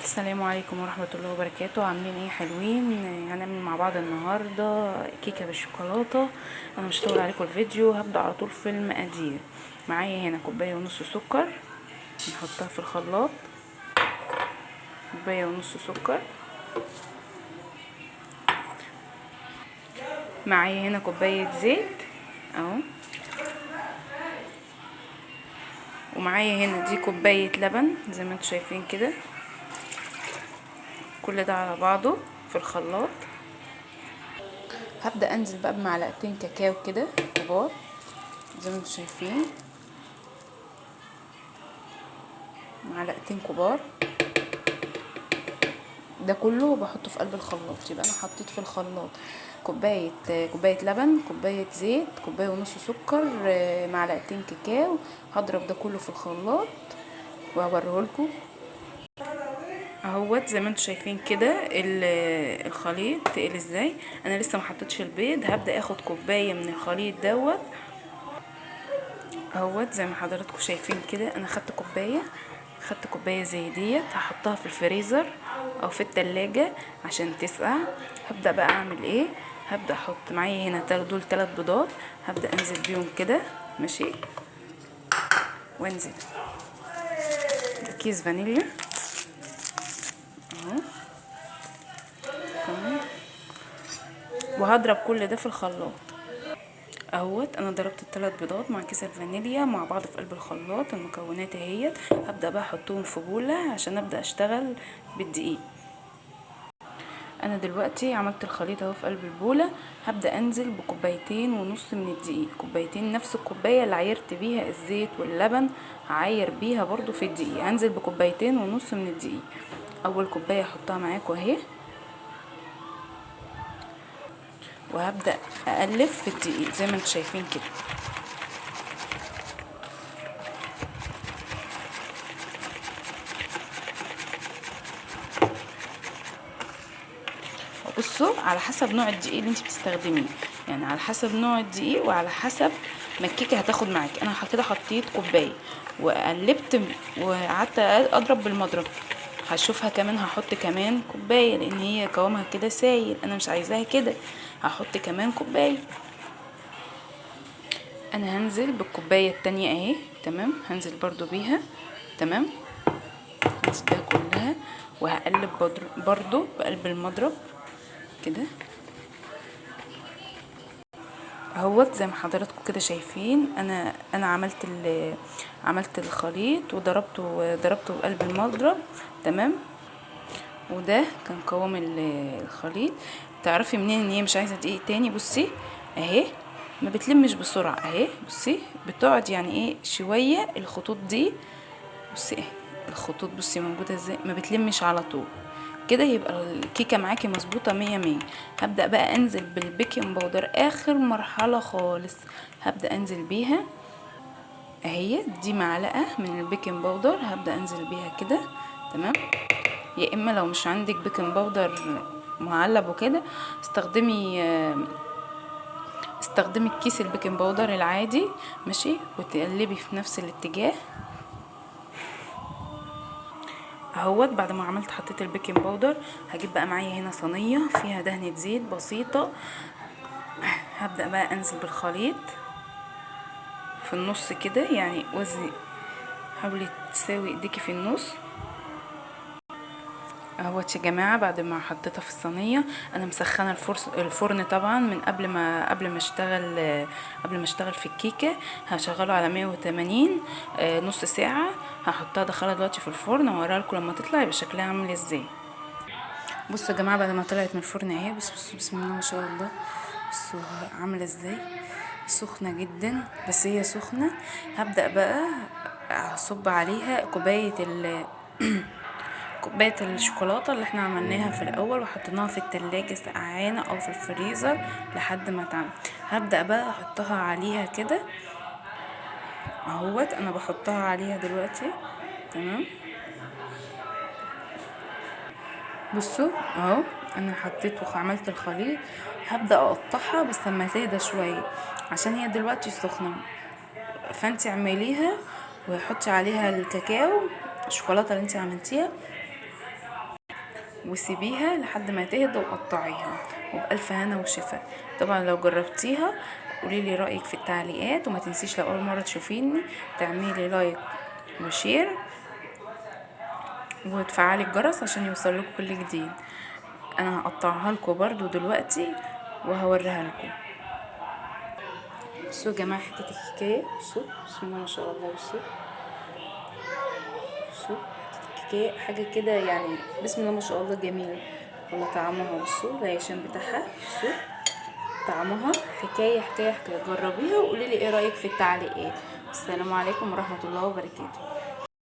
السلام عليكم ورحمة الله وبركاته. عاملين ايه؟ حلوين. هنعمل مع بعض النهاردة كيكة بالشوكولاتة. انا مش هطول عليكم الفيديو، هبدأ على طول في المقادير. معايا هنا كوباية ونص سكر، نحطها في الخلاط. كوباية ونص سكر. معايا هنا كوباية زيت اهو، ومعايا هنا دي كوباية لبن زي ما انتم شايفين كده. كل ده على بعضه في الخلاط. هبدأ انزل بقى بمعلقتين كاكاو كده كبار زي ما انتم شايفين، معلقتين كبار. ده كله بحطه في قلب الخلاط. يبقى انا حطيت في الخلاط كوبايه لبن، كوبايه زيت، كوبايه ونص سكر، معلقتين كاكاو. هضرب ده كله في الخلاط وهوريهولكوا اهوت زي ما انتم شايفين كده. الخليط تقل ازاي. انا لسه ما حطيتش البيض. هبدا اخد كوبايه من الخليط دوت اهوت زي ما حضراتكم شايفين كده. انا خدت كوبايه زي ديت، هحطها في الفريزر او في التلاجة عشان تسقع. هبدا بقى اعمل ايه؟ هبدا احط معايا هنا دول 3 بيضات. هبدا انزل بيهم كده ماشي، وانزل بكيس فانيليا اهو، وهضرب كل ده في الخلاط اهوت. انا ضربت ال3 بيضات مع كيس الفانيليا مع بعض في قلب الخلاط. المكونات اهيت. هبدا بقى احطهم في بوله عشان ابدا اشتغل بالدقيق. انا دلوقتي عملت الخليط اهو في قلب البوله. هبدا انزل بكوبايتين ونص من الدقيق، كوبايتين نفس الكوبايه اللي عايرت بيها الزيت واللبن هعاير بيها برضو في الدقيق. هنزل بكوبايتين ونص من الدقيق. اول كوبايه احطها معاكم اهي، وهبدا اقلب في الدقيق زي ما انتم شايفين كده. بصوا، على حسب نوع الدقيق اللي انت بتستخدميه، يعني على حسب نوع الدقيق وعلى حسب ما الكيكه هتاخد معاكي. انا كده حطيت كوبايه وقلبت وقعدت اضرب بالمضرب. هشوفها كمان هحط كمان كوبايه لان هي قوامها كده سايل، انا مش عايزاها كده. هحط كمان كوبايه. انا هنزل بالكوبايه التانية اهي تمام، هنزل برضو بيها تمام. هنزل بيها كلها وهقلب برضو بقلب المضرب كده اهوت زي ما حضراتكم كده شايفين. انا عملت الخليط وضربته بقلب المضرب تمام. وده كان قوام الخليط. تعرفي منين ان هي مش عايزه دقيق تاني؟ بصي اهي، ما بتلمش بسرعه اهي. بصي بتقعد يعني ايه شويه الخطوط دي. بصي اهي الخطوط، بصي موجوده ازاي، ما بتلمش على طول كده. يبقى الكيكه معاكي مظبوطه 100 100. هبدا بقى انزل بالبيكنج باودر اخر مرحله خالص. هبدا انزل بيها اهي، دي معلقه من البيكنج باودر. هبدا انزل بيها كده تمام. يا اما لو مش عندك بيكنج باودر معلب وكده، استخدمي الكيس البيكنج باودر العادي ماشي، وتقلبي في نفس الاتجاه اهوت. بعد ما عملت حطيت البيكنج باودر، هجيب بقى معايا هنا صينيه فيها دهنه زيت بسيطه. هبدا بقى انزل بالخليط في النص كده، يعني وزني حاولي تساوي ايديكي في النص اهوت يا جماعه. بعد ما حطيتها في الصينيه، انا مسخنه الفرن طبعا من قبل ما اشتغل في الكيكه. هشغله على 180 نص ساعه. هحطها ادخلها دلوقتي في الفرن واوريها لكم لما تطلع يبقى شكلها عامل ازاي. بصوا يا جماعه، بعد ما طلعت من الفرن اهي، بصوا بسم الله ما شاء الله، بصوا عامله ازاي، سخنه جدا بس هي سخنه. هبدا بقى اصب عليها كوبايه الشوكولاته اللي احنا عملناها في الاول وحطيناها في التلاجة سقعانه او في الفريزر لحد ما تعمل. هبدا بقى احطها عليها كده اهوت. انا بحطها عليها دلوقتي تمام. بصوا اهو، انا حطيت وعملت الخليط. هبدا اقطعها بس لما تهدى شويه عشان هي دلوقتي سخنه. فانتي اعمليها وحطي عليها الكاكاو الشوكولاته اللي انتي عملتيها وسيبيها لحد ما تهدى وقطعيها، وبألف هنا وشفا. طبعا لو جربتيها قوليلي رأيك في التعليقات، وما تنسيش لو اول مرة تشوفيني تعملي لايك وشير وتفعلي الجرس عشان يوصلكوا كل جديد. انا هقطعها لكم برضو دلوقتي وهوريها لكم. بصوا يا جماعه حته الكيكه، بصوا بسم الله ما شاء الله، بصوا حته الكيكه حاجه كده يعني بسم الله ما شاء الله جميله. ولا طعمها، بصوا العيشان بتاعها، بصوا طعمها حكايه حكايه حكايه. جربيها وقولي لي ايه رايك في التعليقات. السلام عليكم ورحمه الله وبركاته.